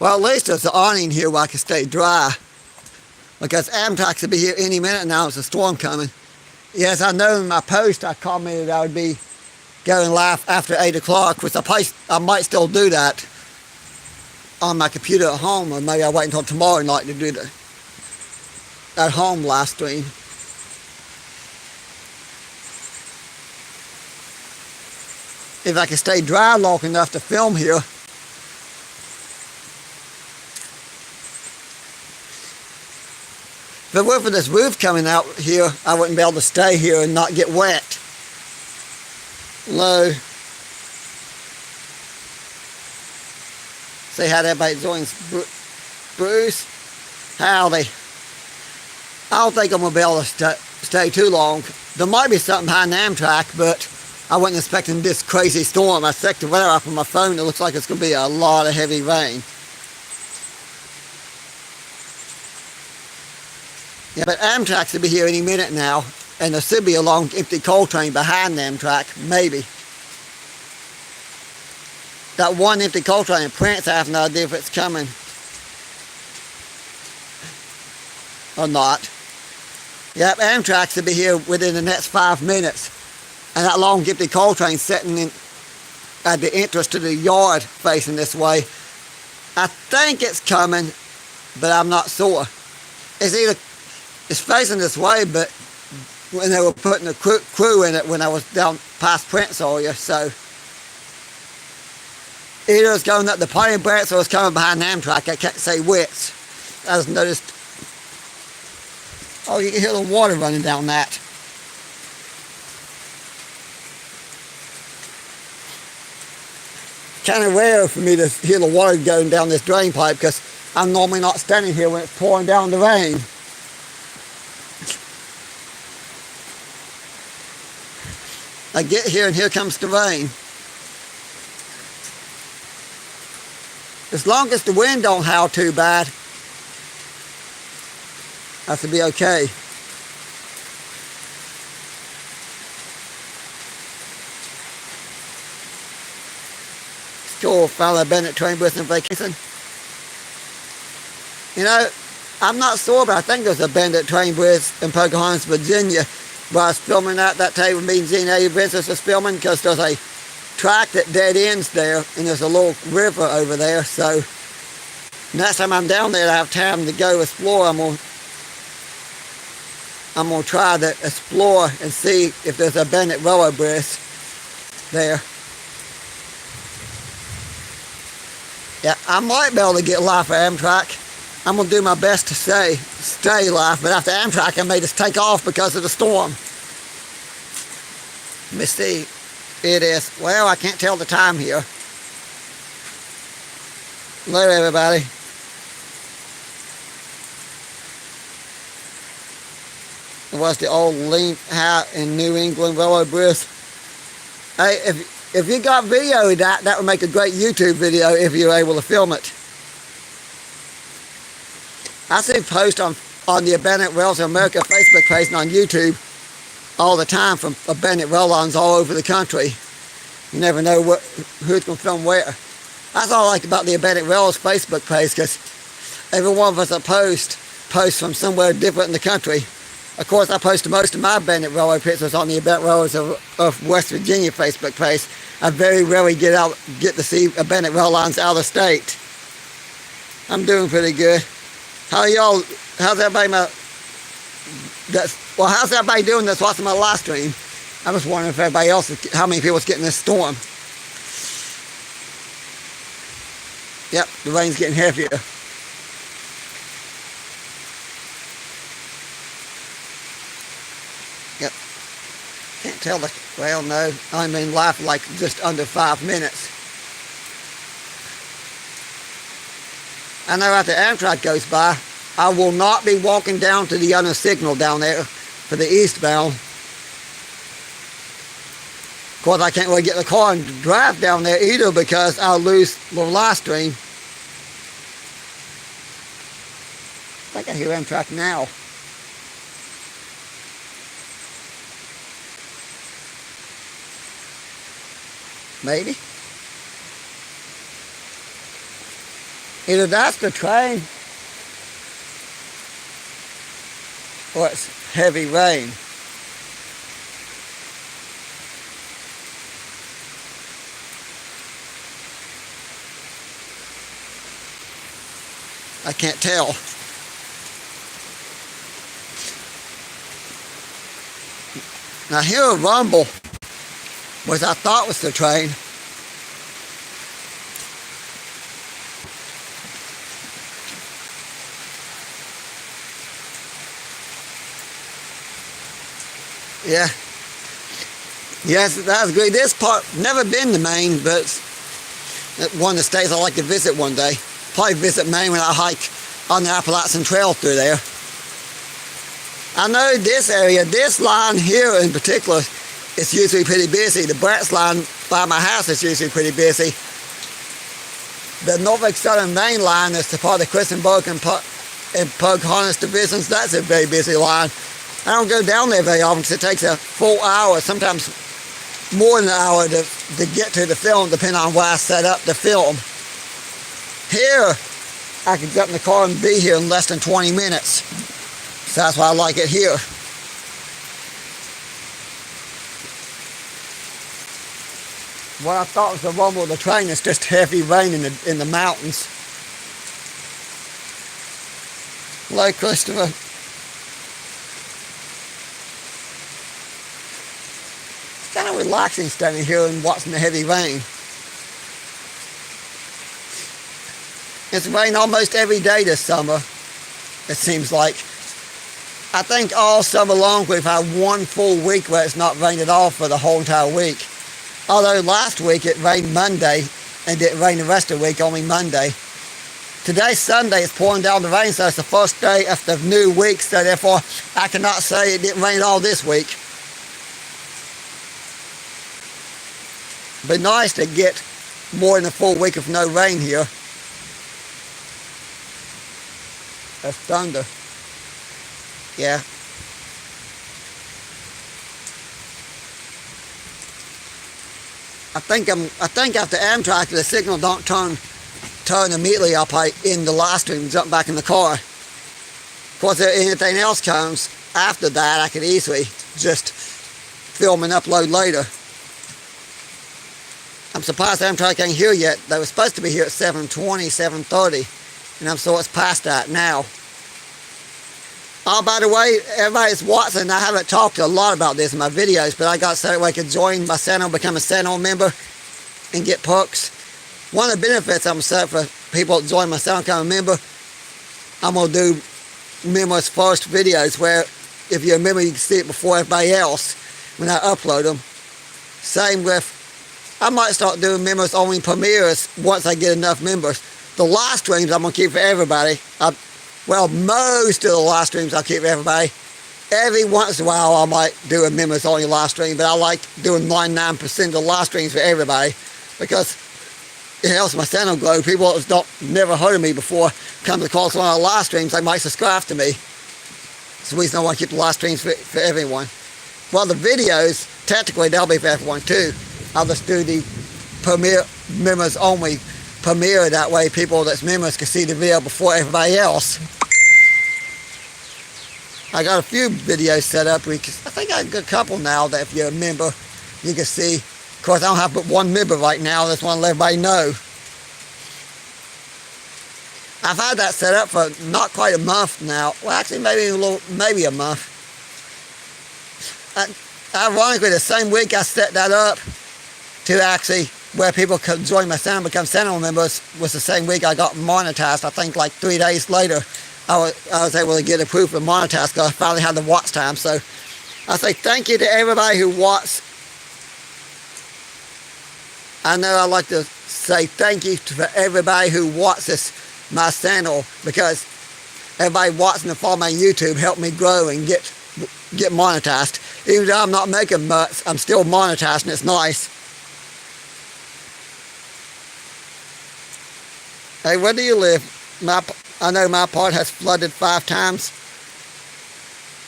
Well, at least there's an awning here where I can stay dry. Because Amtrak will be here any minute now. There's a storm coming. Yes, I know in my post I commented I would be going live after 8 o'clock, which I might still do that on my computer at home, or maybe I'll wait until tomorrow night to do the at home live stream. If I can stay dry long enough to film here. If it weren't for this roof coming out here, I wouldn't be able to stay here and not get wet. Low. See how everybody's doing. Bruce, howdy. I don't think I'm going to be able to stay too long. There might be something behind the Amtrak, but I wasn't expecting this crazy storm. I checked the weather up on my phone. It looks like it's going to be a lot of heavy rain. Yeah, but Amtrak will be here any minute now, and there should be a long empty coal train behind the Amtrak, maybe. That one empty coal train in Prince, I have no idea if it's coming or not. Yep, Amtrak will be here within the next 5 minutes, and that long empty coal train sitting in at the entrance to the yard facing this way. I think it's coming, but I'm not sure. It's facing this way, but when they were putting the crew in it when I was down past Prince area, so either it's going up the Pine Branch or it's coming behind the Amtrak. I can't say which. I just noticed. Oh, you can hear the water running down that. Kind of rare for me to hear the water going down this drain pipe because I'm normally not standing here when it's pouring down the rain. I get here and here comes the rain. As long as the wind don't howl too bad, I should be okay. School fellow Bennett train with on vacation. You know, I'm not sure, but I think there's a Bennett train bridge in Pocahontas, Virginia, where I was filming that day when me and Gina Business was filming, because there's a track that dead ends there, and there's a little river over there, so next time I'm down there I have time to go explore. I'm gonna try to explore and see if there's a Bennett Railroad bridge there. Yeah, I might be able to get live for Amtrak. I'm going to do my best to stay live, but after Amtrak I may just take off because of the storm. Let me see. It is, well, I can't tell the time here. Hello everybody. It was the old lean hat in New England Railroad bridge. Hey, if you got video of that, that would make a great YouTube video if you were able to film it. I see posts on the Bennett Rails of America Facebook page and on YouTube all the time from Bennett rail lines all over the country. You never know who's going to film where. That's all I like about the Bennett Rails Facebook page, because every one of us that posts from somewhere different in the country. Of course, I post most of my Bennett Railroad pictures on the Bennett Railroads of West Virginia Facebook page. I very rarely get to see a Bennett rail lines out of the state. I'm doing pretty good. How y'all? How's everybody? How's everybody doing that's watching my live stream? I was wondering if everybody else, how many people's getting this storm. Yep, the rain's getting heavier. Yep. Can't tell the, well, no, I'm in live for like just under 5 minutes. I know after Amtrak goes by, I will not be walking down to the other signal down there for the eastbound. Of course, I can't really get in the car and drive down there either because I'll lose the live stream. I think I hear Amtrak now. Maybe. Either that's the train or it's heavy rain. I can't tell. Now I hear a rumble, which I thought was the train. Yeah. Yes, that's great. This part, never been to Maine, but it's one of the states I like to visit one day. Probably visit Maine when I hike on the Appalachian Trail through there. I know this area, this line here in particular, is usually pretty busy. The Bratz line by my house is usually pretty busy. The Norfolk Southern Maine line is the part of Christenberg and Pocahontas divisions. That's a very busy line. I don't go down there very often because it takes a full hour, sometimes more than an hour to get to the film, depending on where I set up the film. Here, I could get in the car and be here in less than 20 minutes. So that's why I like it here. What I thought was the rumble of the train is just heavy rain in the mountains. Hello, Christopher. It's kind of relaxing standing here and watching the heavy rain. It's rained almost every day this summer, it seems like. I think all summer long we've had one full week where it's not rained at all for the whole entire week. Although last week it rained Monday and didn't rain the rest of the week, only Monday. Today, Sunday, it's pouring down the rain, so it's the first day of the new week, so therefore I cannot say it didn't rain at all this week. But nice to get more than a full week of no rain here. That's thunder. Yeah. I think after Amtrak the signal don't turn immediately, I'll probably end the live stream and jump back in the car. Of course, if anything else comes after that, I could easily just film and upload later. I'm surprised Amtrak ain't here yet. They were supposed to be here at 7:20, 7:30. And I'm sure it's past that now. Oh, by the way, everybody's watching. I haven't talked a lot about this in my videos, but I got so that way I could join my channel, become a channel member, and get perks. One of the benefits I'm set for people that join my channel, become a member, I'm going to do members first videos where if you're a member, you can see it before everybody else when I upload them. Same with, I might start doing members only premieres once I get enough members. The live streams I'm going to keep for everybody. Well, most of the live streams I'll keep for everybody. Every once in a while I might do a members only live stream, but I like doing 99% of the live streams for everybody because it helps my channel grow. People that don't never heard of me before come across one of the live streams, they might subscribe to me. It's the reason I want to keep the live streams for everyone. Well, the videos, technically they'll be for everyone too. I'll just do the premiere members only premiere, that way people that's members can see the video before everybody else. I got a few videos set up. I think I got a couple now that if you're a member, you can see. Of course, I don't have but one member right now. I just want to let everybody know. I've had that set up for not quite a month now. Well, actually, maybe a month. Ironically, the same week I set that up to actually where people could join my channel, become channel members, was the same week I got monetized. I think like 3 days later, I was able to get approved for monetized because I finally had the watch time. So I say thank you to everybody who watched. I know I like to say thank you to everybody who watches my channel, because everybody watching and following my YouTube helped me grow and get monetized. Even though I'm not making much, I'm still monetized and it's nice. Hey, where do you live? I know my part has flooded 5 times.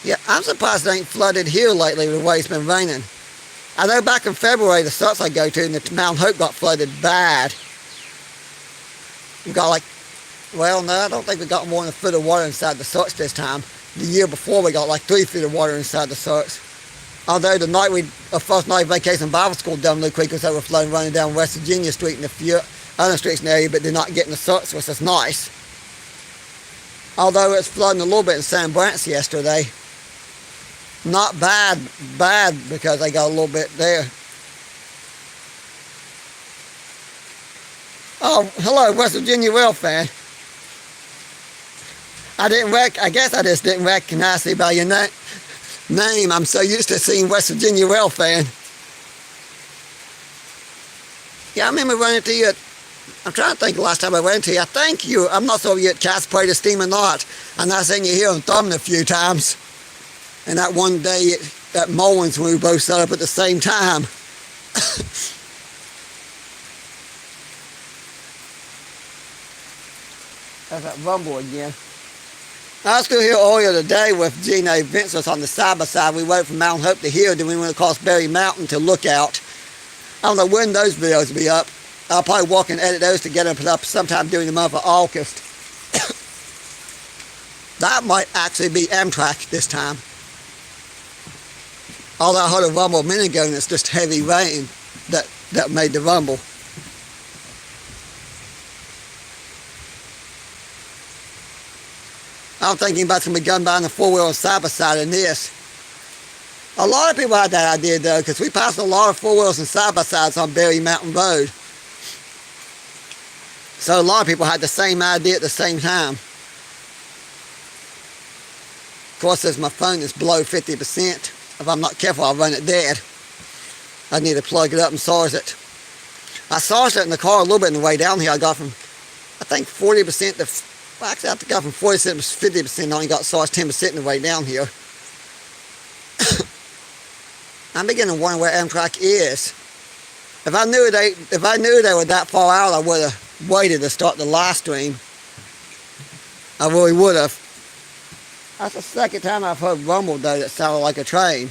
Yeah, I'm surprised it ain't flooded here lately the way it's been raining. I know back in February, the sites I go to in the Mount Hope got flooded bad. We got like Well, no, I don't think we got more than a foot of water inside the search this time. The year before, we got like 3 feet of water inside the search. Although the night first night vacation Bible school down Blue Creek was overflowing, running down West Virginia Street and a few other streets in the area, but they're not getting the search, which is nice. Although it's flooding a little bit in San Branch yesterday. Not bad because they got a little bit there. Oh, hello, West Virginia Well fan. I guess I just didn't recognize you by your name. I'm so used to seeing West Virginia Well fan. Yeah, I remember running into you I'm trying to think the last time I ran into you. I think I'm not sure if you at Cat's Parade of Steam or not. And I've seen you here on Thurmond a few times. And that one day at Mullins when we both set up at the same time. That's that rumble again. I was still here earlier today with Gina Vincent on the side-by-side. We went from Mount Hope to here, then we went across Berry Mountain to Lookout. I don't know when those videos will be up. I'll probably walk and edit those to get them put up sometime during the month of August. That might actually be Amtrak this time. Although I heard a rumble a minute ago and it's just heavy rain that made the rumble. I'm thinking about somebody going by on the four-wheel side-by-side in this. A lot of people had that idea though, because we passed a lot of four-wheels and side-by-sides on Berry Mountain Road. So a lot of people had the same idea at the same time. Of course, as my phone is below 50%, if I'm not careful, I'll run it dead. I need to plug it up and charge it. I charged it in the car a little bit on the way down here. I got from, I think 40% to, well, actually I got from 40% to 50%. I only got charged 10% on the way down here. I'm beginning to wonder where Amtrak is. If I knew they were that far out, I would have waited to start the live stream. I really would have. That's the second time I've heard rumble though that sounded like a train.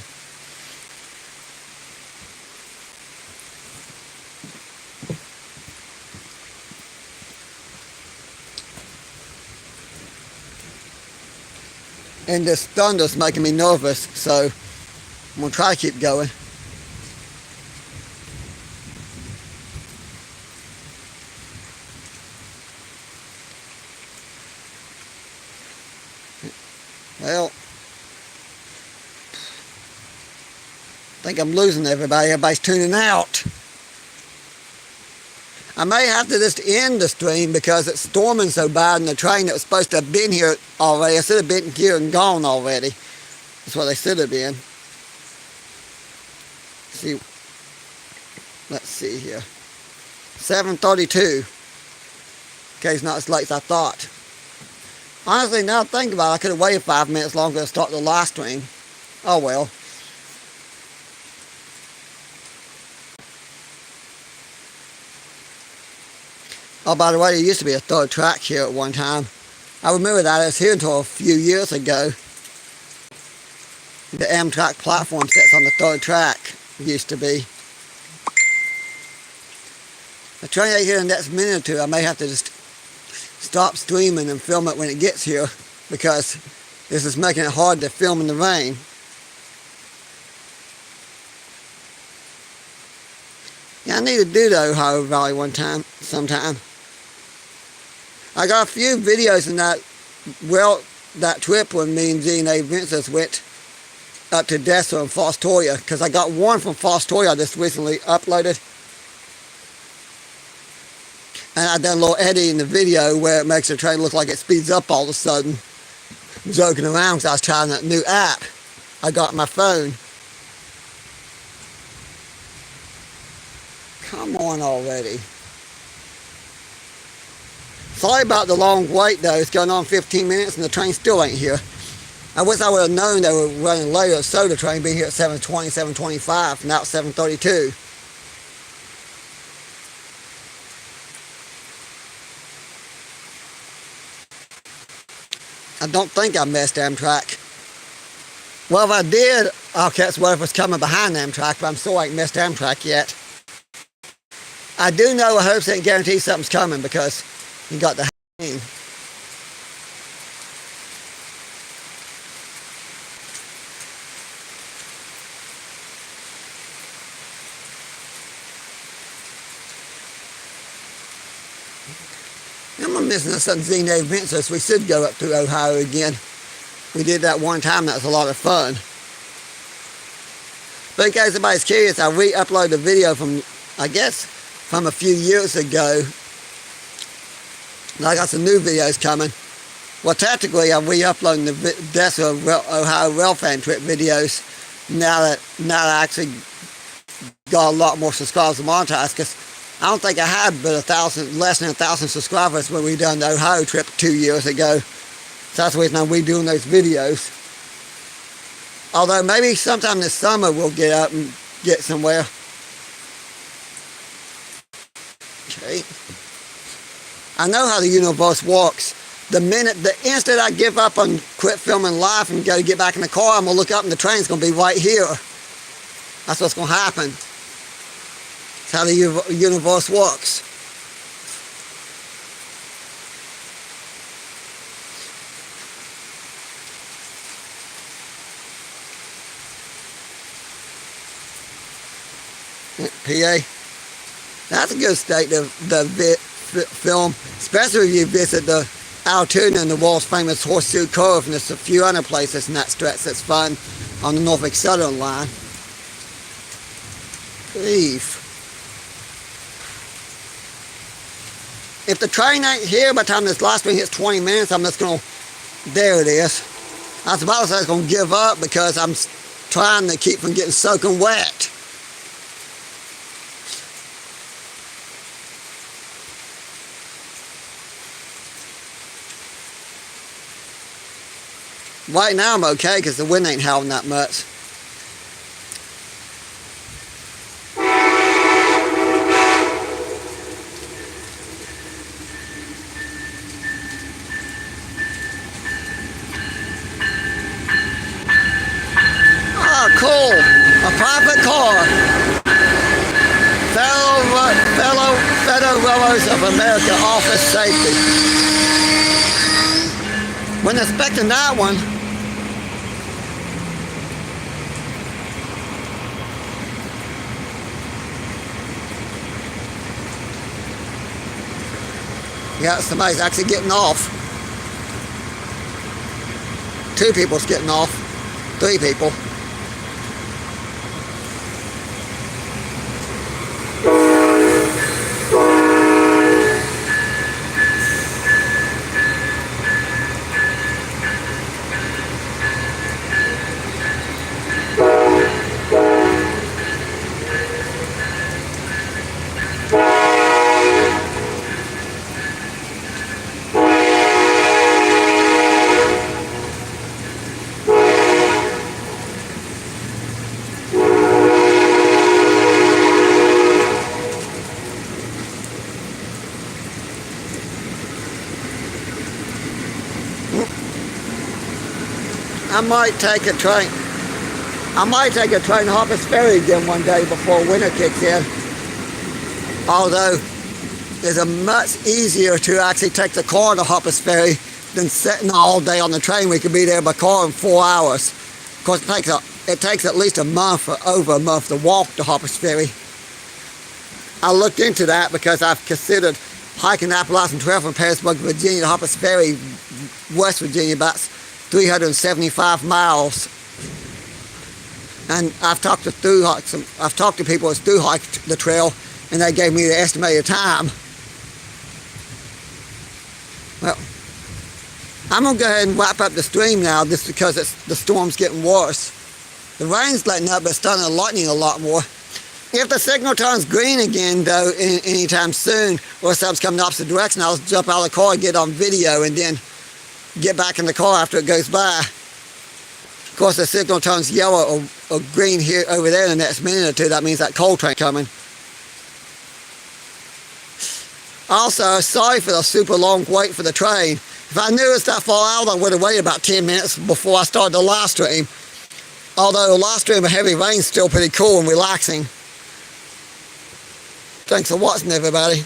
And this thunder's making me nervous, so I'm going to try to keep going. Well, I think I'm losing everybody. Everybody's tuning out. I may have to just end the stream because it's storming so bad and the train that was supposed to have been here already, I should have been here and gone already. That's what they should have been. Let's see here. 7:32. Okay, it's not as late as I thought. Honestly, now think about it, I could have waited 5 minutes longer to start the live stream. Oh well. Oh, by the way, there used to be a third track here at one time. I remember that. It was here until a few years ago. The Amtrak platform sits on the third track. Used to be. The train ain't here in the next minute or two. I may have to just stop streaming and film it when it gets here because this is making it hard to film in the rain. Yeah, I need to do the Ohio Valley sometime. I got a few videos in that trip when me and Gina Vincent went up to Dessa and Fostoria, because I got one from Fostoria I just recently uploaded. And I done a little edit in the video where it makes the train look like it speeds up all of a sudden. I'm joking around because I was trying that new app I got on my phone. Come on already. Sorry about the long wait though. It's going on 15 minutes and the train still ain't here. I wish I would have known they were running later, so the train being here at 7:20, 7:25, now it's 7:32. I don't think I missed Amtrak. Well, if I did, I'll catch whatever's coming behind Amtrak, but I'm still ain't missed Amtrak yet. I do know 100% guarantee something's coming because you got the hang. I'm missing some Z-Nav event, so we should go up through Ohio again. We did that one time, that was a lot of fun. But in case anybody's curious, I re-uploaded a video from, I guess, from a few years ago. And I got some new videos coming. Well, technically, I'm re-uploading the Desert Ohio Rail Fan Trip videos now that I actually got a lot more subscribers and monetized, because I don't think I had but less than 1,000 subscribers when we done the Ohio trip 2 years ago. So that's the reason I'm redoing those videos. Although maybe sometime this summer we'll get up and get somewhere. Okay. I know how the universe works. The instant I give up on quit filming live and go to get back in the car, I'm going to look up and the train's going to be right here. That's what's going to happen. That's how the universe works. PA. That's a good state to film, especially if you visit the Altoona and the world's famous Horseshoe Curve, and there's a few other places in that stretch that's fun on the Norfolk Southern line. Leave. If the train ain't here by the time this last one hits 20 minutes, I'm just going to, there it is. I was about to say I was going to give up because I'm trying to keep from getting soaking wet. Right now I'm okay because the wind ain't howling that much. Oh, cool. A private car. Fellow Federal Railroads of America Office Safety. Wasn't expecting that one. Yeah, somebody's actually getting off. 2 people's getting off. 3 people. I might take a train to Harper's Ferry again one day before winter kicks in. Although it's much easier to actually take the car to Harper's Ferry than sitting all day on the train. We could be there by car in 4 hours. Of course, it takes at least a month or over a month to walk to Harper's Ferry. I looked into that because I've considered hiking the Appalachian Trail from Perrysburg, Virginia to Harper's Ferry, West Virginia, about 375 miles. And I've talked to people who's through hiked the trail, and they gave me the estimated time. Well, I'm gonna go ahead and wrap up the stream now, just because the storm's getting worse. The rain's letting up, but it's starting to lightning a lot more. If the signal turns green again, though, anytime soon, or something's coming the opposite direction, I'll jump out of the car and get on video, and then get back in the car after it goes by. Of course, the signal turns yellow or green here over there in the next minute or two. That means that coal train coming. Also, sorry for the super long wait for the train. If I knew it was that far out, I would have waited about 10 minutes before I started the live stream. Although the live stream of heavy rain is still pretty cool and relaxing. Thanks for watching, everybody.